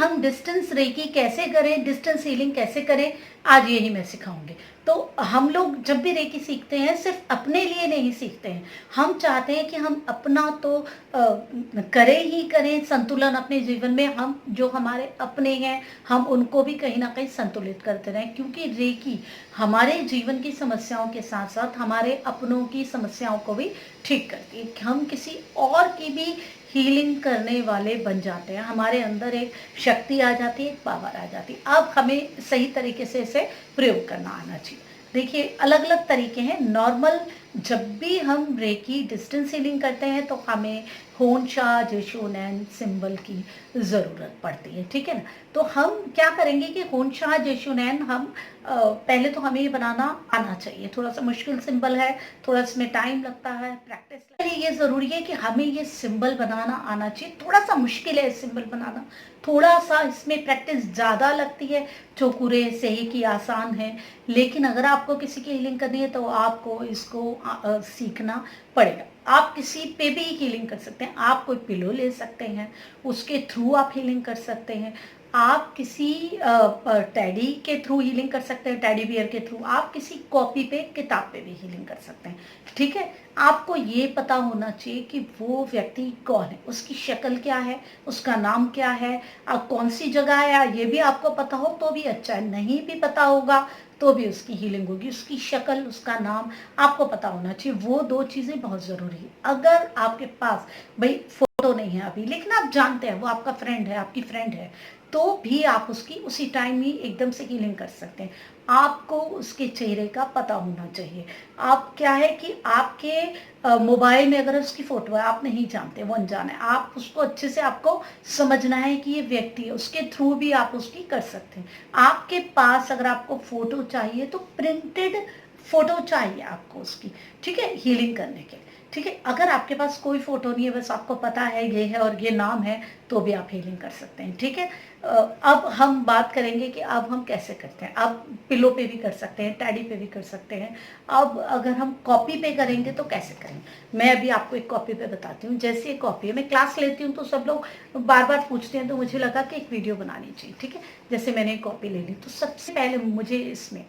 हम distance recce कैसे करें, डिस्टेंस हीलिंग कैसे करें, आज यही मैं सिखाऊंगी। तो हम लोग जब भी रेकी सीखते हैं सिर्फ अपने लिए नहीं सीखते हैं, हम चाहते हैं कि हम अपना तो करें ही करें संतुलन अपने जीवन में, हम जो हमारे अपने हैं हम उनको भी कहीं ना कहीं संतुलित करते रहें, क्योंकि रेकी हमारे जीवन की समस्याओं के साथ साथ हमारे अपनों की समस्याओं को भी ठीक करती है। हम किसी और की भी हीलिंग करने वाले बन जाते हैं, हमारे अंदर एक शक्ति आ जाती है, एक पावर आ जाती है। अब हमें सही तरीके से इसे प्रयोग करना आना चाहिए। देखिए अलग अलग तरीके हैं। नॉर्मल जब भी हम रेकी डिस्टेंस हीलिंग करते हैं तो हमें होन शा जेशो नैन सिंबल की ज़रूरत पड़ती है, ठीक है ना। तो हम क्या करेंगे कि होन शा जेशो नैन हम पहले तो हमें ये बनाना आना चाहिए। थोड़ा सा मुश्किल सिंबल है, थोड़ा इसमें टाइम लगता है, प्रैक्टिस के लिए ये ज़रूरी है कि हमें ये सिंबल बनाना आना चाहिए। थोड़ा सा मुश्किल है सिंबल बनाना, थोड़ा सा इसमें प्रैक्टिस ज़्यादा लगती है। चोकुरे सेही की आसान है, लेकिन अगर आपको किसी की हीलिंग करनी है तो आपको इसको सीखना पड़ेगा। आप किसी पे भी हीलिंग कर सकते हैं, आप कोई पिलो ले सकते हैं, उसके थ्रू आप हीलिंग कर सकते हैं। आप किसी टैडी के थ्रू हीलिंग कर सकते हैं, टैडी बियर के थ्रू। आप किसी कॉपी पे किताब पे भी हीलिंग कर सकते हैं, ठीक है। आपको ये पता होना चाहिए कि वो व्यक्ति कौन है, उसकी शक्ल क्या है, उसका नाम क्या है, कौन सी जगह है, ये भी आपको पता हो तो भी अच्छा है। नहीं भी पता होगा तो भी उसकी हीलिंग होगी। उसकी शक्ल, उसका नाम आपको पता होना चाहिए। वो दो चीज़ें बहुत ज़रूरी है। अगर आपके पास भाई फोटो नहीं है अभी, लेकिन आप जानते हैं वो आपका फ्रेंड है, आपकी फ्रेंड है, तो भी आप उसकी उसी टाइम ही एकदम से हीलिंग कर सकते हैं। आपको उसके चेहरे का पता होना चाहिए। आप क्या है कि आपके मोबाइल में अगर उसकी फोटो है, आप नहीं जानते, वो अनजान है, आप उसको अच्छे से आपको समझना है कि ये व्यक्ति है, उसके थ्रू भी आप उसकी कर सकते हैं। आपके पास अगर आपको फोटो चाहिए तो प्रिंटेड फोटो चाहिए आपको उसकी, ठीक है, हीलिंग करने के लिए, ठीक है। अगर आपके पास कोई फोटो नहीं है, बस आपको पता है ये है और ये नाम है, तो भी आप हीलिंग कर सकते हैं, ठीक है। अब हम बात करेंगे कि अब हम कैसे करते हैं। अब पिलो पे भी कर सकते हैं, टैडी पे भी कर सकते हैं। अब अगर हम कॉपी पे करेंगे तो कैसे करेंगे, मैं अभी आपको एक कॉपी पे बताती हूँ। जैसे एक कॉपी है, मैं क्लास लेती हूँ तो सब लोग बार बार पूछते हैं, तो मुझे लगा कि एक वीडियो बनानी चाहिए, ठीक है। जैसे मैंने एक कॉपी ले ली, तो सबसे पहले मुझे इसमें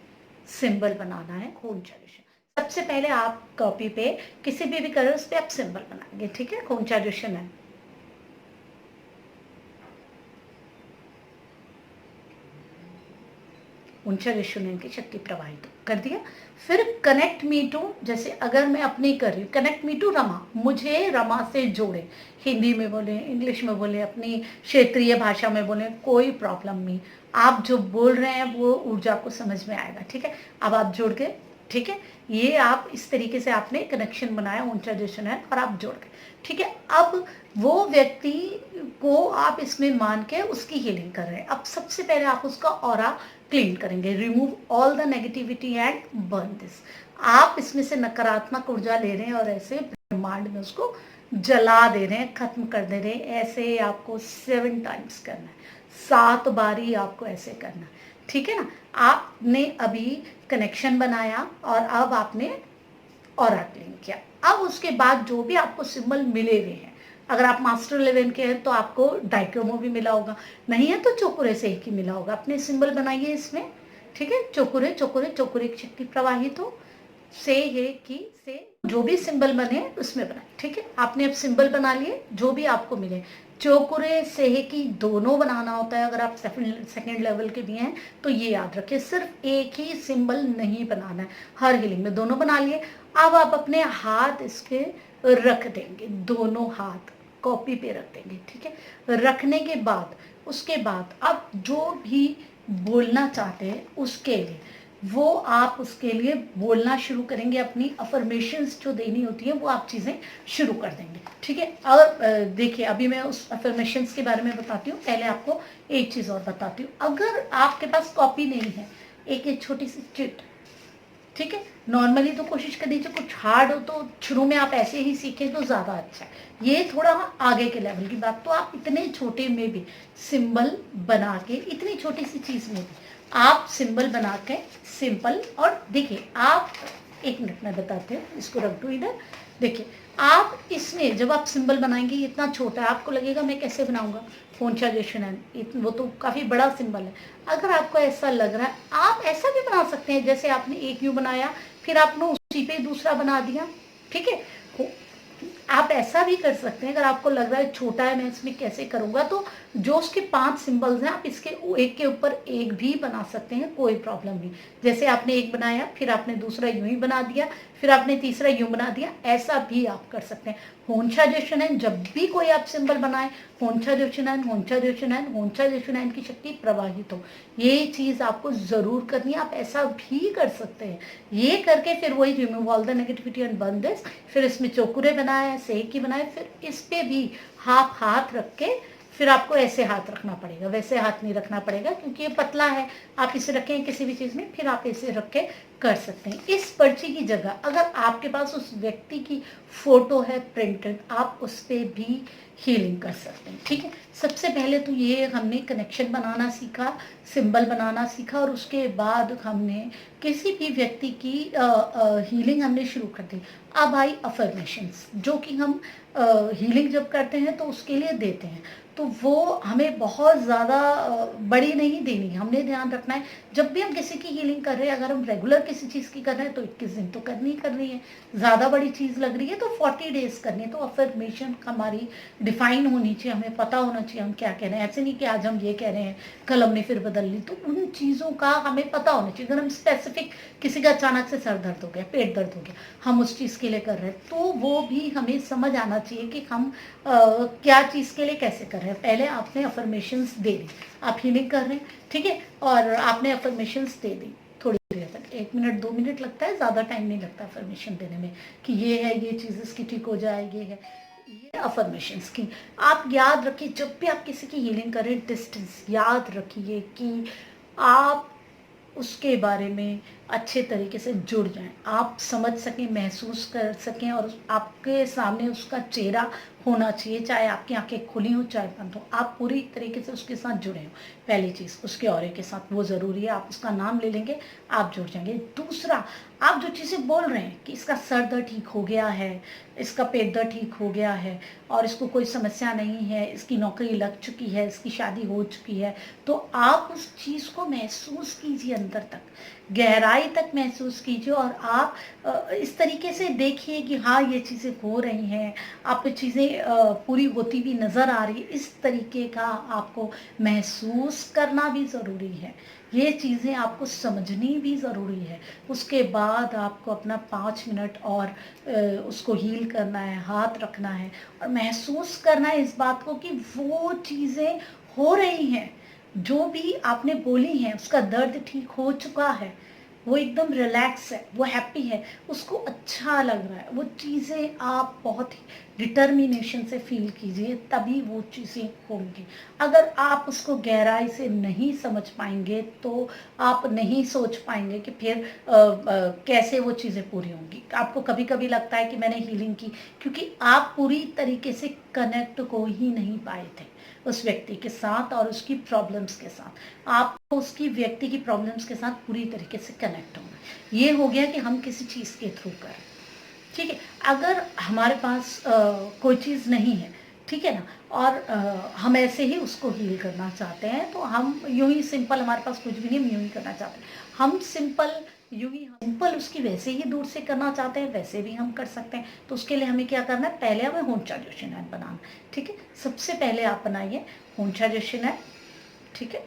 सिंबल बनाना है, खून चालुशन। सबसे पहले आप कॉपी पे किसी भी कलर उस पर आप सिंबल बनाएंगे, ठीक है। खून चालुशन है, ऊंचा विश्वनयन की शक्ति प्रवाहित कर दिया। फिर कनेक्ट मी टू, जैसे अगर मैं अपनी कर रही हूँ, कनेक्ट मी टू रमा, मुझे रमा से जोड़े। हिंदी में बोले, इंग्लिश में बोले, अपनी क्षेत्रीय भाषा में बोले, कोई प्रॉब्लम नहीं। आप जो बोल रहे हैं वो ऊर्जा को समझ में आएगा, ठीक है। अब आप जोड़ के, ठीक है, ये आप इस तरीके से आपने कनेक्शन बनाया, ऊंचा जशन है, और आप जोड़ के, ठीक है। अब वो व्यक्ति को आप इसमें मान के उसकी हीलिंग कर रहे हैं। अब सबसे पहले आप उसका ऑरा क्लीन करेंगे, remove all the negativity and burn this. आप इसमें से नकारात्मक ऊर्जा ले रहे हैं और ऐसे ब्रह्मांड में उसको जला दे रहे हैं, खत्म कर दे रहे हैं। ऐसे आपको 7 टाइम्स करना है, 7 बारी आपको ऐसे करना है, ठीक है ना। आपने अभी कनेक्शन बनाया और अब आपने ऑरा क्लीन किया। अब उसके बाद जो भी आपको सिंबल मिले हुए हैं, अगर आप मास्टर लेवल के हैं तो आपको डाइक्रोमो भी मिला होगा, नहीं है तो चोकुरे से ही मिला होगा। अपने सिंबल बनाइए इसमें, ठीक है। चोकुरे चोकुरे चोकुरे की शक्ति प्रवाहित हो, से है कि से जो भी सिंबल बने उसमें बनाए, ठीक है। आपने अब सिंबल बना लिए, जो भी आपको मिले। चोकुरे सेहे की दोनों बनाना होता है। अगर आप सेकंड लेवल के भी हैं तो ये याद रखिए, सिर्फ एक ही सिंबल नहीं बनाना है, हर हीलिंग में दोनों बना लिए। अब आप अपने हाथ इसके रख देंगे, दोनों हाथ कॉपी पे रख देंगे, ठीक है। रखने के बाद उसके बाद आप जो भी बोलना चाहते हैं उसके लिए वो आप उसके लिए बोलना शुरू करेंगे। अपनी अफर्मेशंस जो देनी होती है वो आप चीज़ें शुरू कर देंगे, ठीक है। और देखिए अभी मैं उस अफर्मेशंस के बारे में बताती हूँ। पहले आपको एक चीज़ और बताती हूँ। अगर आपके पास कॉपी नहीं है, एक छोटी सी चिट, ठीक है। नॉर्मली तो कोशिश कर दीजिए, कुछ हार्ड हो तो शुरू में आप ऐसे ही सीखें तो ज़्यादा अच्छा है। ये थोड़ा आगे के लेवल की बात, तो आप इतने छोटे में भी सिंबल बना के, इतनी छोटी सी चीज़ में भी आप सिंबल बना के सिंपल। और देखिए आप, एक मिनट में बताते हैं, इसको रख दो इधर। देखिए आप इसमें जब आप सिंबल बनाएंगे, इतना छोटा है, आपको लगेगा मैं कैसे बनाऊंगा, होंशा-जोशीनैन, वो तो काफ़ी बड़ा सिंबल है। अगर आपको ऐसा लग रहा है, आप ऐसा भी बना सकते हैं, जैसे आपने एक यू बनाया, फिर आपने उसी पे दूसरा बना दिया, ठीक है? हो आप ऐसा भी कर सकते हैं, अगर आपको लग रहा है छोटा है, मैं इसमें कैसे करूँगा, तो जो उसके 5 सिंबल्स हैं, आप इसके एक के ऊपर एक भी बना सकते हैं, कोई प्रॉब्लम नहीं। जैसे आपने एक बनाया, फिर आपने दूसरा यूँ ही बना दिया, फिर आपने तीसरा यूँ बना दिया, ऐसा भी आप कर सकते हैं। होंशा-जोशीनैन, जब भी कोई आप सिंबल बनाएँ, होंशा-जोशीनैन, होंशा-जोशीनैन, होंशा-जोशीनैन की शक्ति प्रवाहित हो। ये चीज़ आपको ज़रूर करनी है, आप ऐसा भी कर सकते हैं। ये करके फिर वही remove all the negativity and burn this, फिर इसमें चोकुरे बनाए, सेकी बनाए, फिर इस पे भी आप हाथ रख के, फिर आपको ऐसे हाथ रखना पड़ेगा, वैसे हाथ नहीं रखना पड़ेगा, क्योंकि ये पतला है। आप इसे रखें किसी भी चीज़ में, फिर आप इसे रख के कर सकते हैं। इस पर्ची की जगह अगर आपके पास उस व्यक्ति की फोटो है प्रिंटेड, आप उस पे भी हीलिंग कर सकते हैं, ठीक है? सबसे पहले तो ये हमने कनेक्शन बनाना सीखा, सिंबल बनाना सीखा, और उसके बाद हमने किसी भी व्यक्ति की हीलिंग हमने शुरू कर दी। अब आई अफर्मेशंस, जो कि हम हीलिंग जब करते हैं तो उसके लिए देते हैं, तो वो हमें बहुत ज़्यादा बड़ी नहीं देनी है। हमने ध्यान रखना है, जब भी हम किसी की हीलिंग कर रहे हैं, अगर हम रेगुलर किसी चीज़ की कर रहे हैं तो 21 दिन तो करनी ही करनी है। ज़्यादा बड़ी चीज़ लग रही है तो 40 डेज़ करनी है। तो अफर्मेशन हमारी डिफाइन होनी चाहिए, हमें पता होना चाहिए हम क्या कह रहे हैं। ऐसे नहीं कि आज हम ये कह रहे हैं, कल हमने फिर बदल ली। तो उन चीज़ों का हमें पता होना चाहिए। अगर हम स्पेसिफिक, किसी का अचानक से सर दर्द हो गया, पेट दर्द हो गया, हम उस चीज़ के लिए कर रहे हैं, तो वो भी हमें समझ आना चाहिए कि हम क्या चीज़ के लिए कैसे कर रहे हैं। पहले आपने अफर्मेशंस दे दी, आप हीलिंग कर रहे हैं, ठीक है, और आपने अफर्मेशंस दे दी थोड़ी देर तक, 1 मिनट 2 मिनट लगता है, ज़्यादा टाइम नहीं लगता अफर्मेशन देने में, कि ये है, ये चीज़ इसकी ठीक हो जाए, ये है, ये अफर्मेशंस की। आप याद रखिए, जब भी आप किसी की हीलिंग करें, डिस्टेंस याद रखिए कि आप उसके बारे में अच्छे तरीके से जुड़ जाएं, आप समझ सकें, महसूस कर सकें, और आपके सामने उसका चेहरा होना चाहिए, चाहे आपकी आंखें खुली हो चाहे बंद हो, आप पूरी तरीके से उसके साथ जुड़े हो। पहली चीज़, उसके ऑरे के साथ, वो ज़रूरी है। आप उसका नाम ले लेंगे, आप जुड़ जाएंगे। दूसरा, आप जो चीज़ें बोल रहे हैं कि इसका सर दर्द ठीक हो गया है, इसका पेट दर्द ठीक हो गया है, और इसको कोई समस्या नहीं है, इसकी नौकरी लग चुकी है, इसकी शादी हो चुकी है, तो आप उस चीज़ को महसूस कीजिए, अंदर तक, गहराई तक महसूस कीजिए, और आप इस तरीके से देखिए कि हाँ, ये चीज़ें हो रही हैं, आपको चीज़ें पूरी होती भी नज़र आ रही है। इस तरीके का आपको महसूस करना भी ज़रूरी है, ये चीज़ें आपको समझनी भी ज़रूरी है। उसके बाद आपको अपना 5 मिनट और उसको हील करना है, हाथ रखना है, और महसूस करना है इस बात को कि वो चीज़ें हो रही हैं, जो भी आपने बोली हैं, उसका दर्द ठीक हो चुका है, वो एकदम रिलैक्स है, वो हैप्पी है, उसको अच्छा लग रहा है। वो चीज़ें आप बहुत ही डिटर्मिनेशन से फील कीजिए, तभी वो चीज़ें होंगी। अगर आप उसको गहराई से नहीं समझ पाएंगे, तो आप नहीं सोच पाएंगे कि फिर कैसे वो चीज़ें पूरी होंगी। आपको कभी कभी लगता है कि मैंने हीलिंग की, क्योंकि आप पूरी तरीके से कनेक्ट को ही नहीं पाए थे उस व्यक्ति के साथ और उसकी प्रॉब्लम्स के साथ। आपको उसकी व्यक्ति की प्रॉब्लम्स के साथ पूरी तरीके से कनेक्ट होना। ये हो गया कि हम किसी चीज़ के थ्रू करें, ठीक है। अगर हमारे पास कोई चीज़ नहीं है, ठीक है ना, और हम ऐसे ही उसको हील करना चाहते हैं, तो हम यूं ही सिंपल, हमारे पास कुछ भी नहीं, हम यूं ही करना चाहते हैं, हम सिंपल, यूं ही सिंपल उसकी वैसे ही दूर से करना चाहते हैं, वैसे भी हम कर सकते हैं। तो उसके लिए हमें क्या करना है, पहले हमें होंशा-जोशीनैन बनाना, ठीक है। सबसे पहले आप बनाइए होंशा-जोशीनैन, ठीक है।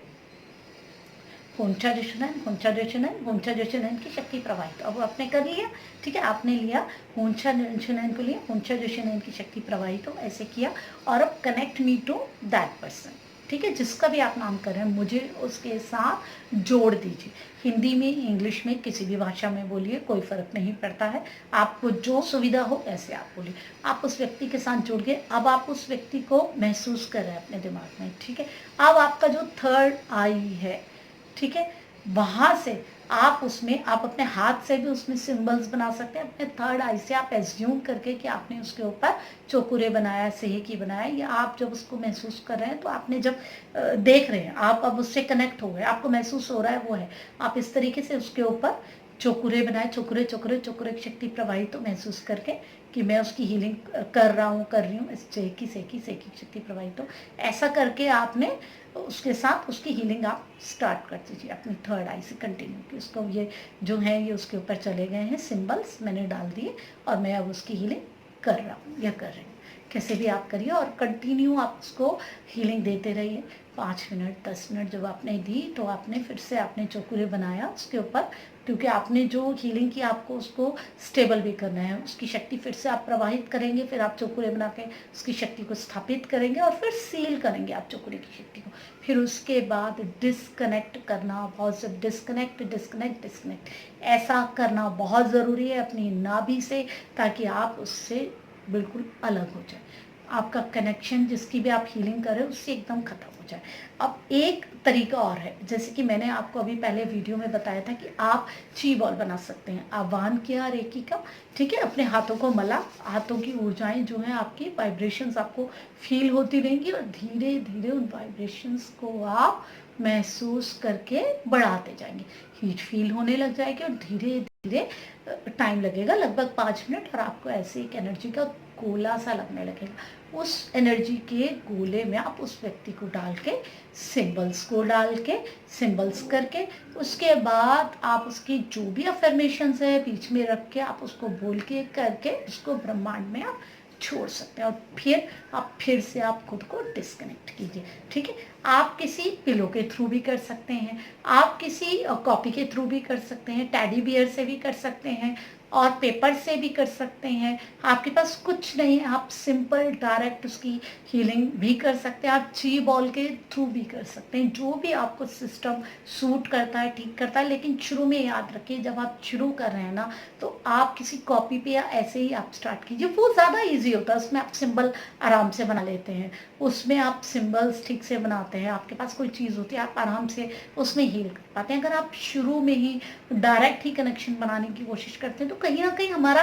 होंशा-जोशीनैन, होंशा-जोशीनैन, होंशा-जोशीनैन की शक्ति प्रवाहित। अब आपने कर लिया, ठीक है, आपने लिया होंशा-जोशीनैन को लिया, होंशा-जोशीनैन की शक्ति प्रवाहित हो, ऐसे किया, और अब connect me to that person, ठीक है, जिसका भी आप नाम कर रहे हैं, मुझे उसके साथ जोड़ दीजिए। हिंदी में, इंग्लिश में, किसी भी भाषा में बोलिए, कोई फ़र्क नहीं पड़ता है, आपको जो सुविधा हो ऐसे आप बोलिए। आप उस व्यक्ति के साथ जुड़ गए, अब आप उस व्यक्ति को महसूस कर रहे हैं अपने दिमाग में, ठीक है। अब आपका जो थर्ड आई है, ठीक है, वहाँ से आप उसमें, आप अपने हाथ से भी उसमें सिंबल्स बना सकते हैं। अपने थर्ड आई से आप एज्यूम करके कि आपने उसके ऊपर चोकुरे बनाया, सेहकी बनाया, या आप जब उसको महसूस कर रहे हैं, तो आपने जब देख रहे हैं, आप अब उससे कनेक्ट हो गए, आपको महसूस हो रहा है वो है, आप इस तरीके से उसके ऊपर चोकुरे बनाए, चोकुरे चोकुरे चोकुरे की शक्ति प्रवाहित तो महसूस करके कि मैं उसकी हीलिंग कर रहा हूँ, कर रही हूँ, इस सेकी सेकी सेकी की शक्ति प्रवाहित हो, ऐसा करके आपने उसके साथ उसकी हीलिंग आप स्टार्ट कर दीजिए अपनी थर्ड आई से कंटिन्यू की। उसको ये जो है ये उसके ऊपर चले गए हैं सिंबल्स, मैंने डाल दिए और मैं अब उसकी हीलिंग कर रहा हूँ या कर रही हूँ। कैसे भी आप करिए और कंटिन्यू आप उसको हीलिंग देते रहिए। 5 मिनट 10 मिनट जब आपने दी तो आपने फिर से आपने चोकुरे बनाया उसके ऊपर, क्योंकि आपने जो हीलिंग की आपको उसको स्टेबल भी करना है, उसकी शक्ति फिर से आप प्रवाहित करेंगे, फिर आप चोकुरे बना के उसकी शक्ति को स्थापित करेंगे और फिर सील करेंगे आप चोकुरे की शक्ति को। फिर उसके बाद डिस्कनेक्ट करना, बहुत से डिस्कनेक्ट डिस्कनेक्ट डिस्कनेक्ट ऐसा करना बहुत ज़रूरी है अपनी नाभि से, ताकि आप उससे बिल्कुल अलग हो जाए, आपका कनेक्शन जिसकी भी आप हीलिंग कर रहे हो उससे एकदम खत्म हो जाए। अब एक तरीका और है, जैसे कि मैंने आपको अभी पहले वीडियो में बताया था कि आप ची बॉल बना सकते हैं। आह्वान किया रेकी का, ठीक है, अपने हाथों को मला, हाथों की ऊर्जाएं जो हैं आपकी वाइब्रेशंस आपको फील होती रहेंगी और धीरे धीरे उन वाइब्रेशंस को आप महसूस करके बढ़ाते जाएंगे। हीट फील होने लग जाएगी और धीरे धीरे टाइम लगेगा लगभग 5 मिनट और आपको ऐसे एक एनर्जी का गोला सा लगने लगेगा। उस एनर्जी के गोले में आप उस व्यक्ति को डाल के सिंबल्स को डाल के सिंबल्स करके उसके बाद आप उसकी जो भी अफर्मेशंस है बीच में रख के आप उसको बोल के करके उसको ब्रह्मांड में आप छोड़ सकते हैं और फिर आप फिर से आप खुद को डिस्कनेक्ट कीजिए। ठीक है, आप किसी पिलो के थ्रू भी कर सकते हैं, आप किसी कॉपी के थ्रू भी कर सकते हैं, टेडी बियर से भी कर सकते हैं और पेपर से भी कर सकते हैं। आपके पास कुछ नहीं है, आप सिंपल डायरेक्ट उसकी हीलिंग भी कर सकते हैं, आप ची बॉल के थ्रू भी कर सकते हैं, जो भी आपको सिस्टम सूट करता है ठीक करता है। लेकिन शुरू में याद रखिए, जब आप शुरू कर रहे हैं ना तो आप किसी कॉपी पे या ऐसे ही आप स्टार्ट कीजिए, वो ज़्यादा ईजी होता है, उसमें आप सिंबल आराम से बना लेते हैं, उसमें आप सिंबल्स ठीक से बनाते हैं, आपके पास कोई चीज़ होती है आप आराम से उसमें हील कर पाते हैं। अगर आप शुरू में ही डायरेक्ट ही कनेक्शन बनाने की कोशिश करते हैं तो कहीं ना कहीं हमारा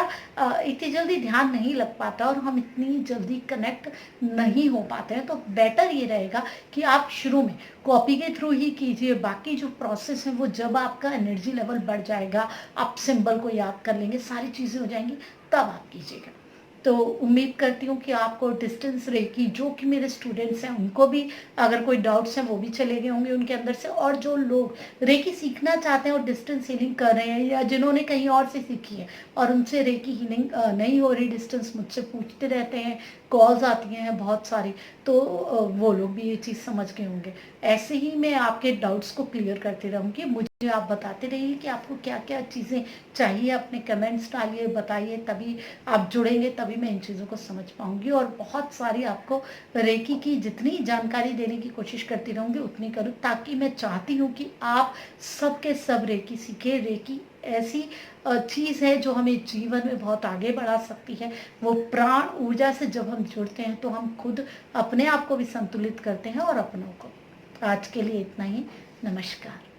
इतनी जल्दी ध्यान नहीं लग पाता और हम इतनी जल्दी कनेक्ट नहीं हो पाते हैं। तो बेटर ये रहेगा कि आप शुरू में कॉपी के थ्रू ही कीजिए, बाकी जो प्रोसेस है वो जब आपका एनर्जी लेवल बढ़ जाएगा, आप सिंबल को याद कर लेंगे, सारी चीज़ें हो जाएंगी, तब आप कीजिएगा। तो उम्मीद करती हूँ कि आपको डिस्टेंस रेकी, जो कि मेरे स्टूडेंट्स हैं उनको भी अगर कोई डाउट्स हैं वो भी चले गए होंगे उनके अंदर से, और जो लोग रेकी सीखना चाहते हैं और डिस्टेंस हीलिंग कर रहे हैं या जिन्होंने कहीं और से सीखी है और उनसे रेकी हीलिंग नहीं हो रही, डिस्टेंस मुझसे पूछते रहते हैं, कॉल्स आती हैं बहुत सारी, तो वो लोग भी ये चीज़ समझ गए होंगे। ऐसे ही मैं आपके डाउट्स को क्लियर करती रहूँगी, मुझे आप बताते रहिए कि आपको क्या क्या चीज़ें चाहिए, अपने कमेंट्स डालिए, बताइए, तभी आप जुड़ेंगे, तभी मैं इन चीज़ों को समझ पाऊंगी और बहुत सारी आपको रेकी की जितनी जानकारी देने की कोशिश करती रहूँगी उतनी करूँ, ताकि मैं चाहती हूँ कि आप सब के सब रेकी सीखे। रेकी ऐसी चीज़ है जो हमें जीवन में बहुत आगे बढ़ा सकती है। वो प्राण ऊर्जा से जब हम जुड़ते हैं तो हम खुद अपने आप को भी संतुलित करते हैं और अपनों को। आज के लिए इतना ही, नमस्कार।